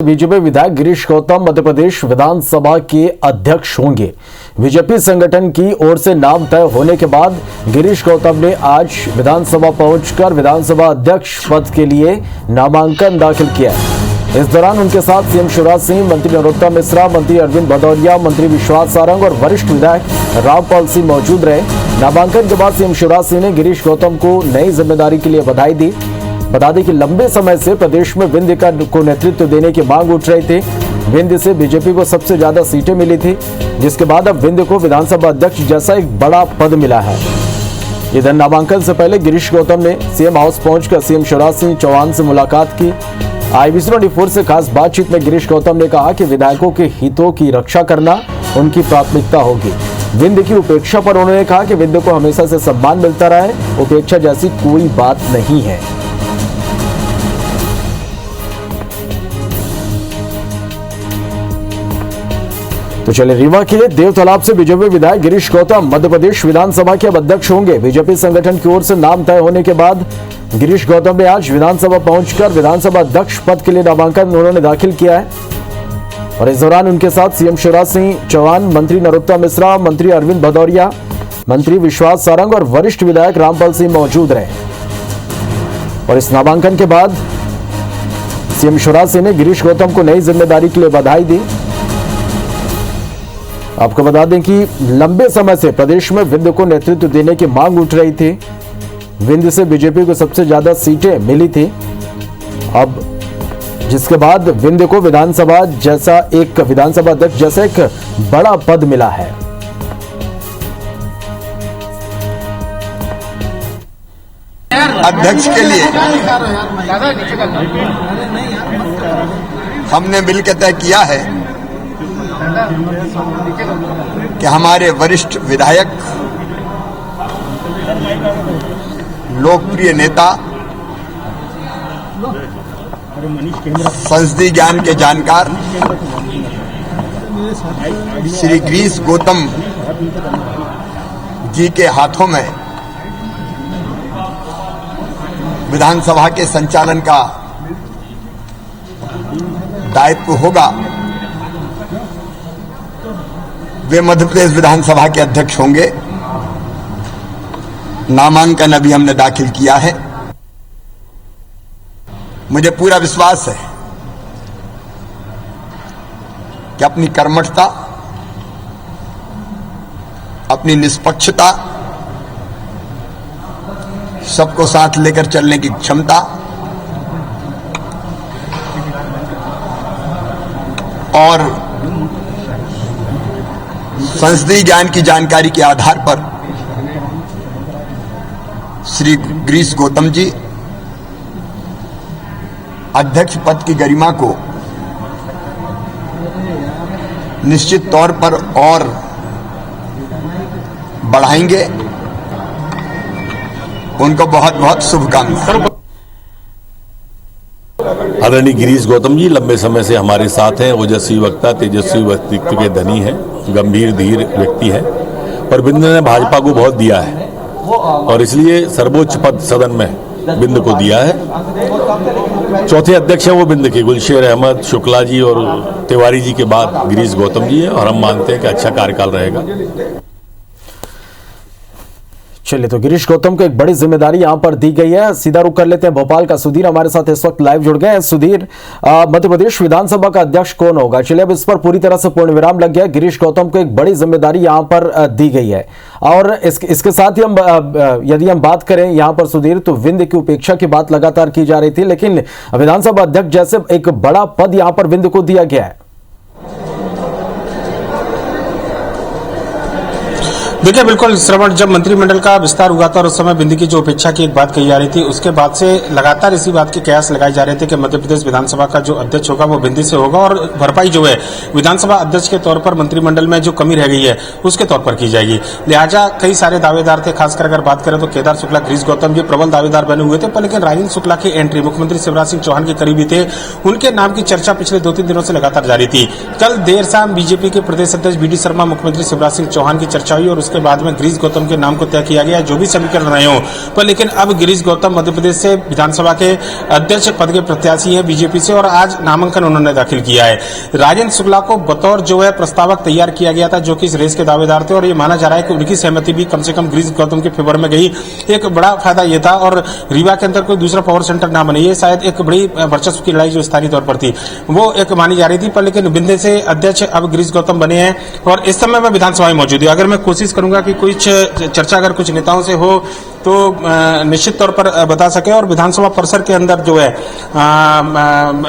BJP विधायक गिरीश गौतम मध्य प्रदेश विधानसभा के अध्यक्ष होंगे। बीजेपी संगठन की ओर से नाम तय होने के बाद गिरीश गौतम ने आज विधानसभा पहुंचकर विधानसभा अध्यक्ष पद के लिए नामांकन दाखिल किया। इस दौरान उनके साथ सीएम शिवराज सिंह, मंत्री नरोत्तम मिश्रा, मंत्री अरविंद भदौरिया, मंत्री विश्वास सारंग और वरिष्ठ विधायक रामपाल सिंह मौजूद रहे। नामांकन के बाद सीएम शिवराज सिंह ने गिरीश गौतम को नई जिम्मेदारी के लिए बधाई दी। बता दें कि लंबे समय से प्रदेश में विंध्य को नेतृत्व देने की मांग उठ रही थी। विंध्य से बीजेपी को सबसे ज्यादा सीटें मिली थी, जिसके बाद अब विंध्य को विधानसभा अध्यक्ष जैसा एक बड़ा पद मिला है। इधर नामांकन से पहले गिरीश गौतम ने सीएम हाउस पहुंचकर सीएम शिवराज सिंह चौहान से मुलाकात की। IBC 24 से खास बातचीत में गिरीश गौतम ने कहा कि विधायकों के हितों की रक्षा करना उनकी प्राथमिकता होगी। विंध्य की उपेक्षा पर उन्होंने कहा कि विंध्य को हमेशा से सम्मान मिलता रहा है, उपेक्षा जैसी कोई बात नहीं है। तो चले रीवा के देव तालाब से बीजेपी विधायक गिरीश गौतम मध्य प्रदेश विधानसभा के अध्यक्ष होंगे। बीजेपी संगठन की ओर से नाम तय होने के बाद गिरीश गौतम ने आज विधानसभा पहुंचकर विधानसभा अध्यक्ष पद के लिए नामांकन उन्होंने दाखिल किया है। और इस दौरान उनके साथ सीएम शिवराज सिंह चौहान, मंत्री नरोत्तम मिश्रा, मंत्री अरविंद भदौरिया, मंत्री विश्वास सारंग और वरिष्ठ विधायक रामपाल सिंह मौजूद रहे। और इस नामांकन के बाद सीएम शिवराज सिंह ने गिरीश गौतम को नई जिम्मेदारी के लिए बधाई दी। आपको बता दें कि लंबे समय से प्रदेश में विंध्य को नेतृत्व देने की मांग उठ रही थी। विंध्य से बीजेपी को सबसे ज्यादा सीटें मिली थी। अब जिसके बाद विंध्य को विधानसभा अध्यक्ष जैसा एक बड़ा पद मिला है। अध्यक्ष के लिए हमने मिलकर तय किया है कि हमारे वरिष्ठ विधायक, लोकप्रिय नेता, संसदीय ज्ञान के जानकार श्री गिरीश गौतम जी के हाथों में विधानसभा के संचालन का दायित्व होगा। वे मध्य प्रदेश विधानसभा के अध्यक्ष होंगे। नामांकन अभी हमने दाखिल किया है। मुझे पूरा विश्वास है कि अपनी कर्मठता, अपनी निष्पक्षता, सबको साथ लेकर चलने की क्षमता और संसदीय ज्ञान की जानकारी के आधार पर श्री गिरीश गौतम जी अध्यक्ष पद की गरिमा को निश्चित तौर पर और बढ़ाएंगे। उनको बहुत बहुत शुभकामनाएं। आदरणीय गिरीश गौतम जी लंबे समय से हमारे साथ हैं। ओजस्वी वक्ता, तेजस्वी व्यक्तित्व के धनी हैं, गंभीर धीर व्यक्ति हैं। पर विंध्य ने भाजपा को बहुत दिया है और इसलिए सर्वोच्च पद सदन में विंध्य को दिया है। चौथे अध्यक्ष हैं वो विंध्य के गुलशेर अहमद, शुक्ला जी और तिवारी जी के बाद गिरीश गौतम जी हैं और हम मानते हैं कि अच्छा कार्यकाल रहेगा। चलिए, तो गिरीश गौतम को एक बड़ी जिम्मेदारी यहां पर दी गई है। सीधा रुख कर लेते हैं भोपाल का। सुधीर हमारे साथ इस वक्त लाइव जुड़ गए हैं। सुधीर, मध्य प्रदेश विधानसभा का अध्यक्ष कौन होगा? चलिए, अब इस पर पूरी तरह से पूर्ण विराम लग गया। गिरीश गौतम को एक बड़ी जिम्मेदारी यहां पर दी गई है और इसके साथ ही यदि हम बात करें यहां पर सुधीर, तो विंध्य की उपेक्षा की बात लगातार की जा रही थी, लेकिन विधानसभा अध्यक्ष जैसे एक बड़ा पद यहां पर विंध्य को दिया गया है। देखिए, बिल्कुल श्रवण, जब मंत्रिमंडल का विस्तार हुआ था और उस समय विंध्य की जो उपेक्षा की एक बात कही जा रही थी, उसके बाद से लगातार इसी बात के कयास लगाए जा रहे थे कि मध्य प्रदेश विधानसभा का जो अध्यक्ष होगा वो विंध्य से होगा और भरपाई जो है विधानसभा अध्यक्ष के तौर पर मंत्रिमंडल में जो कमी रह गई है उसके तौर पर की जाएगी। लिहाजा कई सारे दावेदार थे। खासकर अगर बात करें तो केदार शुक्ला, गिरीश गौतम जी प्रबल दावेदार बने हुए थे, पर लेकिन राजेंद्र शुक्ला की एंट्री मुख्यमंत्री शिवराज सिंह चौहान के करीबी थे। उनके नाम की चर्चा पिछले 2-3 दिनों से लगातार जारी थी। कल देर शाम बीजेपी के प्रदेश अध्यक्ष BD शर्मा, मुख्यमंत्री शिवराज सिंह चौहान की चर्चा हुई और उसके बाद में गिरीश गौतम के नाम को तय किया गया, जो भी समीकरण रहे हो। पर लेकिन अब गिरीश गौतम मध्य प्रदेश से विधानसभा के अध्यक्ष पद के प्रत्याशी है बीजेपी से, और आज नामांकन उन्होंने दाखिल किया है। राजेंद्र शुक्ला को बतौर जो है प्रस्तावक तैयार किया गया था, जो कि इस रेस के दावेदार थे, और ये माना जा रहा है कि उनकी सहमति भी कम से कम गिरीश गौतम के फेवर में गई। एक बड़ा फायदा यह था, और रीवा के अंदर कोई दूसरा पावर सेंटर ना बने, ये शायद एक बड़ी वर्चस्व की लड़ाई जो स्थानीय तौर पर थी वो एक मानी जा रही थी। पर लेकिन बिंदे से अध्यक्ष अब गिरीश गौतम बने हैं, और इस समय मैं विधानसभा में मौजूद हूं। अगर मैं कोशिश करूंगा कि कुछ चर्चा अगर कुछ नेताओं से हो तो निश्चित तौर पर बता सके, और विधानसभा परिसर के अंदर जो है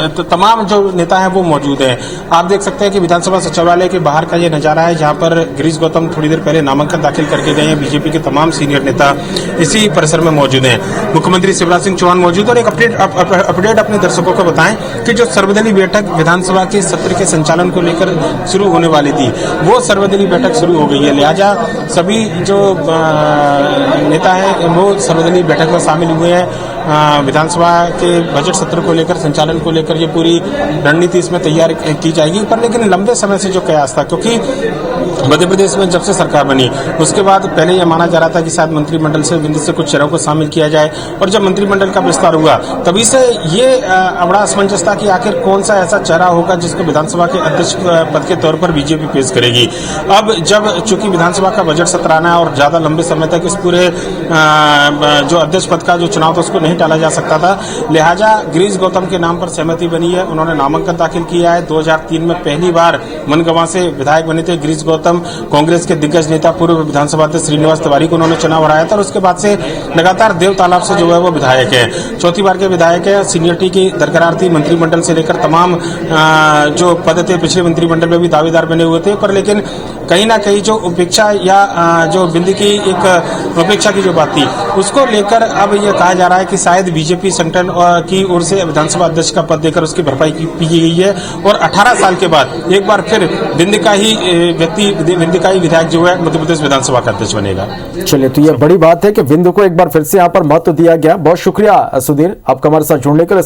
तो तमाम जो नेता हैं वो मौजूद हैं। आप देख सकते हैं कि विधानसभा सचिवालय के बाहर का ये नजारा है, जहां पर गिरीश गौतम थोड़ी देर पहले नामांकन दाखिल करके गए हैं। बीजेपी के तमाम सीनियर नेता इसी परिसर में मौजूद हैं। मुख्यमंत्री शिवराज सिंह चौहान मौजूद, और एक अपडेट अपने दर्शकों को बताएं कि जो सर्वदलीय बैठक विधानसभा के सत्र के संचालन को लेकर शुरू होने वाली थी, वो सर्वदलीय बैठक शुरू हो गई है। लिहाजा सभी जो नेता है वो सर्वदलीय बैठक में शामिल हुए हैं। विधानसभा के बजट सत्र को लेकर, संचालन को लेकर ये पूरी रणनीति इसमें तैयार की जाएगी। पर लेकिन लंबे समय से जो कयास था, क्योंकि मध्य प्रदेश में जब से सरकार बनी उसके बाद पहले यह माना जा रहा था कि शायद मंत्रिमंडल से बिंदु से कुछ चेहरों को शामिल किया जाए, और जब मंत्रिमंडल का विस्तार हुआ तभी से ये बड़ा असमंजस था कि आखिर कौन सा ऐसा चेहरा होगा जिसको विधानसभा के अध्यक्ष पद के तौर पर बीजेपी पेश करेगी। अब जब चूंकि विधानसभा का बजट सत्र आना है और ज्यादा लंबे समय तक इस पूरे जो अध्यक्ष पद का जो चुनाव था उसको नहीं टाला जा सकता था, लिहाजा गिरीश गौतम के नाम पर सहमति बनी है। उन्होंने नामांकन दाखिल किया है। 2003 में पहली बार मनगवा से विधायक बने थे गिरीश गौतम। कांग्रेस के दिग्गज नेता पूर्व विधानसभा अध्यक्ष श्रीनिवास तिवारी को उन्होंने चुनाव हराया था, और उसके बाद से लगातार देव तालाब से जो है वो विधायक है, चौथी बार के विधायक है। सीनियरिटी की दरकरार थी, मंत्रिमंडल से लेकर तमाम जो पद थे पिछले मंत्रिमंडल में भी दावेदार बने हुए थे। पर लेकिन कहीं ना कहीं जो उपेक्षा या जो बिंदी की एक उपेक्षा की जो बात थी उसको लेकर अब यह कहा जा रहा है कि शायद बीजेपी संगठन की ओर से विधानसभा अध्यक्ष का पद देकर उसकी भरपाई की गई है, और 18 साल के बाद एक बार फिर बिंदी का ही विधायक जो है मध्य प्रदेश विधानसभा का अध्यक्ष बनेगा। चलिए, तो यह बड़ी बात है कि बिंदु को एक बार फिर से यहाँ पर महत्व दिया गया। बहुत शुक्रिया सुधीर, आपका हमारे साथ जुड़ने के लिए।